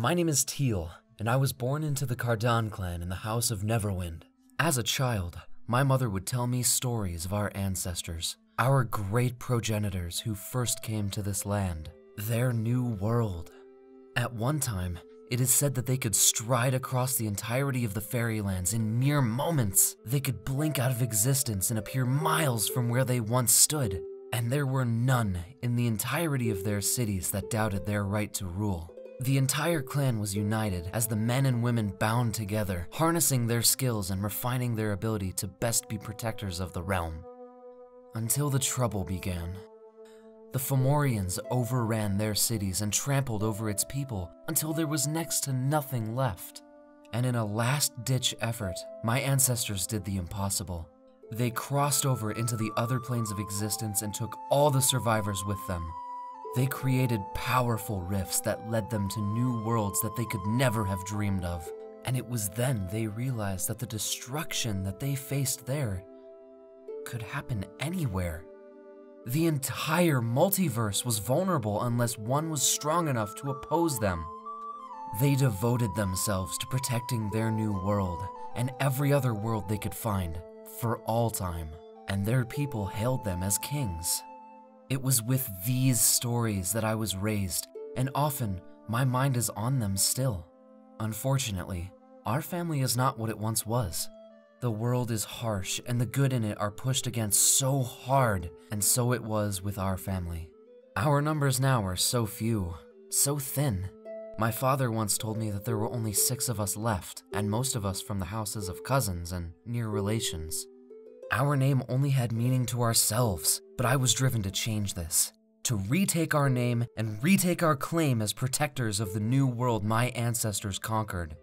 My name is Teal, and I was born into the Cardan clan in the House of Neverwind. As a child, my mother would tell me stories of our ancestors, our great progenitors who first came to this land, their new world. At one time, it is said that they could stride across the entirety of the fairylands in mere moments. They could blink out of existence and appear miles from where they once stood, and there were none in the entirety of their cities that doubted their right to rule. The entire clan was united as the men and women bound together, harnessing their skills and refining their ability to best be protectors of the realm. Until the trouble began. The Fomorians overran their cities and trampled over its people until there was next to nothing left. And in a last-ditch effort, my ancestors did the impossible. They crossed over into the other planes of existence and took all the survivors with them. They created powerful rifts that led them to new worlds that they could never have dreamed of. And it was then they realized that the destruction that they faced there could happen anywhere. The entire multiverse was vulnerable unless one was strong enough to oppose them. They devoted themselves to protecting their new world and every other world they could find for all time, and their people hailed them as kings. It was with these stories that I was raised, and often my mind is on them still. Unfortunately, our family is not what it once was. The world is harsh, and the good in it are pushed against so hard, and so it was with our family. Our numbers now are so few, so thin. My father once told me that there were only 6 of us left, and most of us from the houses of cousins and near relations. Our name only had meaning to ourselves, but I was driven to change this, to retake our name and retake our claim as protectors of the new world my ancestors conquered.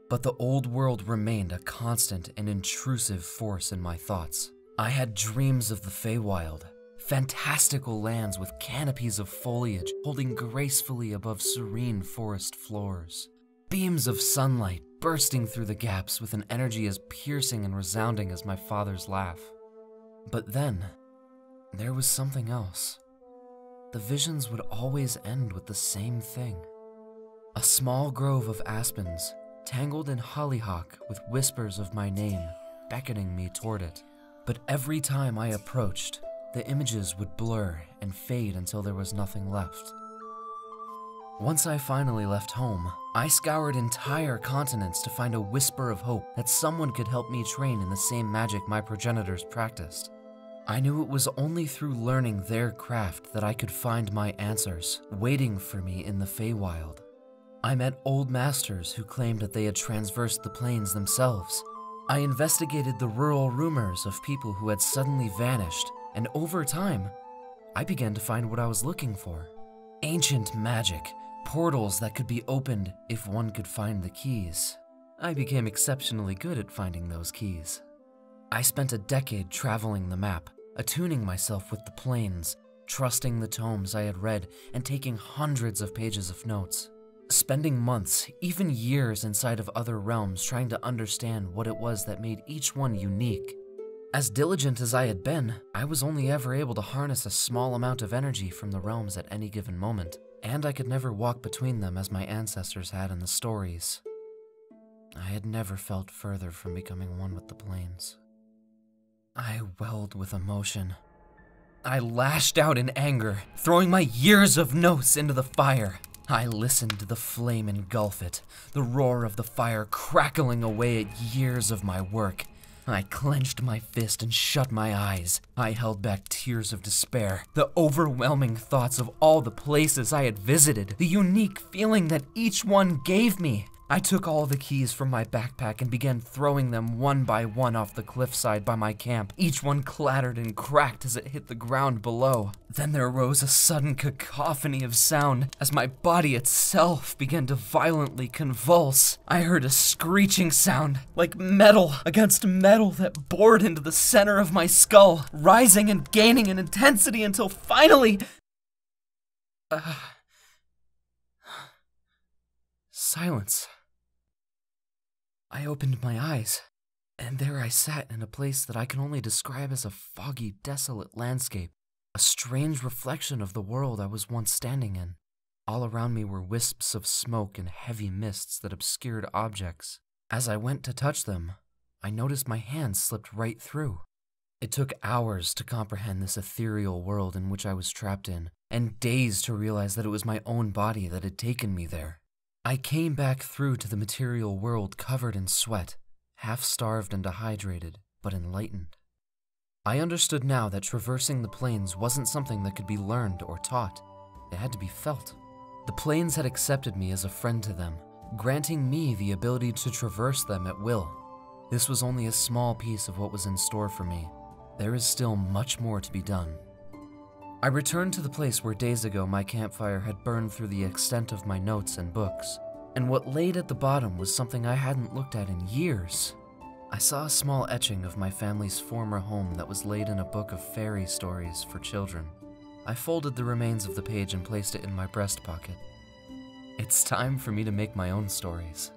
But the old world remained a constant and intrusive force in my thoughts. I had dreams of the Feywild, fantastical lands with canopies of foliage holding gracefully above serene forest floors. Beams of sunlight bursting through the gaps with an energy as piercing and resounding as my father's laugh. But then, there was something else. The visions would always end with the same thing. A small grove of aspens, tangled in hollyhock with whispers of my name, beckoning me toward it. But every time I approached, the images would blur and fade until there was nothing left. Once I finally left home, I scoured entire continents to find a whisper of hope that someone could help me train in the same magic my progenitors practiced. I knew it was only through learning their craft that I could find my answers, waiting for me in the Feywild. I met old masters who claimed that they had traversed the plains themselves. I investigated the rural rumors of people who had suddenly vanished, and over time, I began to find what I was looking for. Ancient magic, portals that could be opened if one could find the keys. I became exceptionally good at finding those keys. I spent a decade traveling the map, attuning myself with the plains, trusting the tomes I had read, and taking hundreds of pages of notes. Spending months, even years inside of other realms trying to understand what it was that made each one unique. As diligent as I had been, I was only ever able to harness a small amount of energy from the realms at any given moment, and I could never walk between them as my ancestors had in the stories. I had never felt further from becoming one with the plains. I welled with emotion. I lashed out in anger, throwing my years of notes into the fire. I listened to the flame engulf it, the roar of the fire crackling away at years of my work. I clenched my fist and shut my eyes. I held back tears of despair, the overwhelming thoughts of all the places I had visited, the unique feeling that each one gave me. I took all the keys from my backpack and began throwing them one by one off the cliffside by my camp. Each one clattered and cracked as it hit the ground below. Then there arose a sudden cacophony of sound as my body itself began to violently convulse. I heard a screeching sound, like metal against metal that bored into the center of my skull, rising and gaining in intensity until finally... Silence. I opened my eyes, and there I sat in a place that I can only describe as a foggy, desolate landscape, a strange reflection of the world I was once standing in. All around me were wisps of smoke and heavy mists that obscured objects. As I went to touch them, I noticed my hand slipped right through. It took hours to comprehend this ethereal world in which I was trapped in, and days to realize that it was my own body that had taken me there. I came back through to the material world covered in sweat, half-starved and dehydrated, but enlightened. I understood now that traversing the plains wasn't something that could be learned or taught. It had to be felt. The plains had accepted me as a friend to them, granting me the ability to traverse them at will. This was only a small piece of what was in store for me. There is still much more to be done. I returned to the place where days ago my campfire had burned through the extent of my notes and books, and what laid at the bottom was something I hadn't looked at in years. I saw a small etching of my family's former home that was laid in a book of fairy stories for children. I folded the remains of the page and placed it in my breast pocket. It's time for me to make my own stories.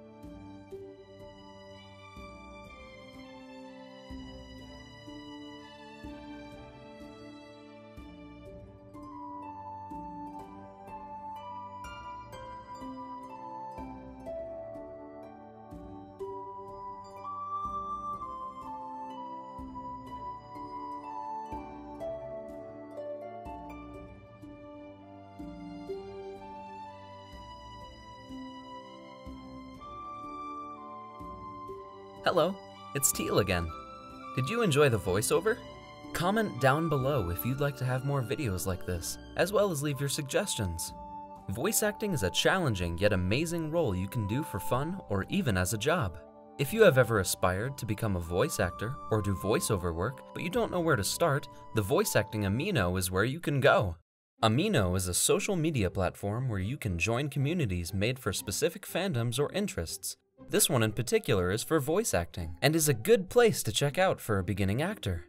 Hello, it's Teal again. Did you enjoy the voiceover? Comment down below if you'd like to have more videos like this, as well as leave your suggestions. Voice acting is a challenging yet amazing role you can do for fun or even as a job. If you have ever aspired to become a voice actor or do voiceover work, but you don't know where to start, the Voice Acting Amino is where you can go. Amino is a social media platform where you can join communities made for specific fandoms or interests. This one in particular is for voice acting, and is a good place to check out for a beginning actor.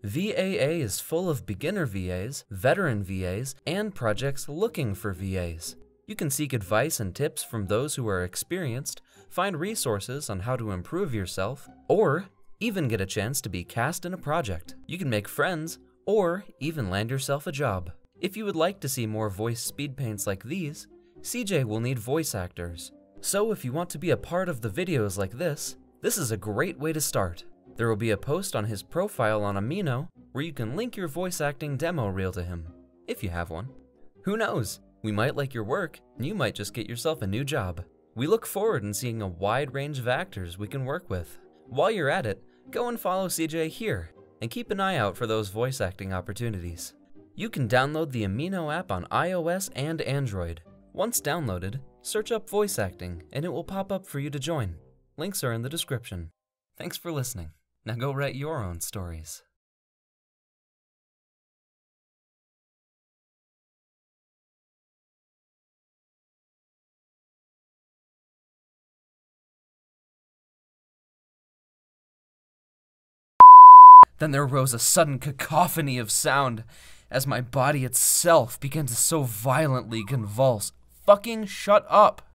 VAA is full of beginner VAs, veteran VAs, and projects looking for VAs. You can seek advice and tips from those who are experienced, find resources on how to improve yourself, or even get a chance to be cast in a project. You can make friends, or even land yourself a job. If you would like to see more voice speed paints like these, CJ will need voice actors. So if you want to be a part of the videos like this is a great way to start. There will be a post on his profile on Amino where you can link your voice acting demo reel to him, if you have one. Who knows, we might like your work and you might just get yourself a new job. We look forward in seeing a wide range of actors we can work with. While you're at it, go and follow CJ here and keep an eye out for those voice acting opportunities. You can download the Amino app on iOS and Android. Once downloaded, search up voice acting and it will pop up for you to join. Links are in the description. Thanks for listening. Now go write your own stories. Then there rose a sudden cacophony of sound as my body itself began to so violently convulse. Fucking shut up!